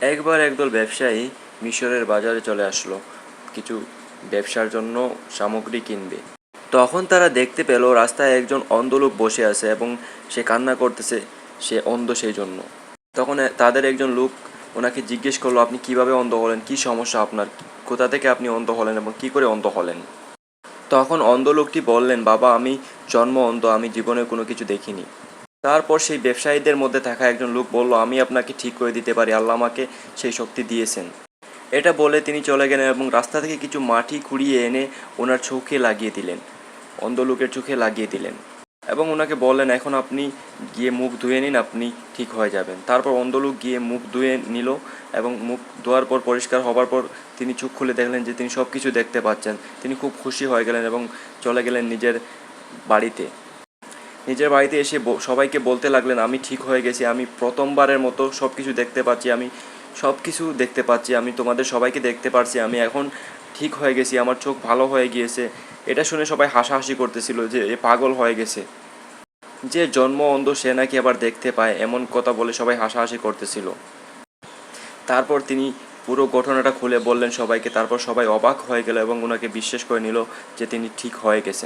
একবার একদল ব্যবসায়ী মিশরের বাজারে চলে আসলো কিছু ব্যবসার জন্য সামগ্রী কিনবে। তখন তারা দেখতে পেল রাস্তায় একজন অন্ধ লোক বসে আছে এবং সে কান্না করতেছে, সে অন্ধ সেই জন্য। তখন তাদের একজন লোক ওনাকে জিজ্ঞেস করলো, আপনি কিভাবে অন্ধ হলেন, কি সমস্যা আপনার, কোথা থেকে আপনি অন্ধ হলেন এবং কি করে অন্ধ হলেন? তখন অন্ধ লোকটি বললেন, বাবা আমি জন্ম অন্ধ, আমি জীবনে কোনো কিছু দেখিনি। তারপর সেই ব্যবসায়ীদের মধ্যে থাকা একজন লোক বলল, আমি আপনাকে ঠিক করে দিতে পারি, আল্লাহ আমাকে সেই শক্তি দিয়েছেন। এটা বলে তিনি চলে গেলেন এবং রাস্তা থেকে কিছু মাটি কুড়িয়ে এনে ওনার চোখে লাগিয়ে দিলেন, অন্ধ লোকের চোখে লাগিয়ে দিলেন এবং ওনাকে বললেন, এখন আপনি গিয়ে মুখ ধুয়ে নিন, আপনি ঠিক হয়ে যাবেন। তারপর অন্ধ লোক গিয়ে মুখ ধুয়ে নিল এবং মুখ ধোয়ার পর পরিষ্কার হবার পর তিনি চোখ খুলে দেখলেন যে তিনি সব কিছু দেখতে পাচ্ছেন। তিনি খুব খুশি হয়ে গেলেন এবং চলে গেলেন নিজের বাড়িতে। নিজের বাড়িতে এসে সবাইকে বলতে লাগলেন, আমি ঠিক হয়ে গেছি, আমি প্রথমবারের মতো সব কিছু দেখতে পাচ্ছি, আমি সব কিছু দেখতে পাচ্ছি, আমি তোমাদের সবাইকে দেখতে পারছি, আমি এখন ঠিক হয়ে গেছি, আমার চোখ ভালো হয়ে গিয়েছে। এটা শুনে সবাই হাসাহাসি করতেছিল যে এ পাগল হয়ে গেছে, যে জন্ম অন্ধ সে নাকি আবার দেখতে পায়, এমন কথা বলে সবাই হাসাহাসি করতেছিল। তারপর তিনি পুরো ঘটনাটা খুলে বললেন সবাইকে। তারপর সবাই অবাক হয়ে গেল এবং ওনাকে বিশ্বাস করে নিল যে তিনি ঠিক হয়ে গেছেন।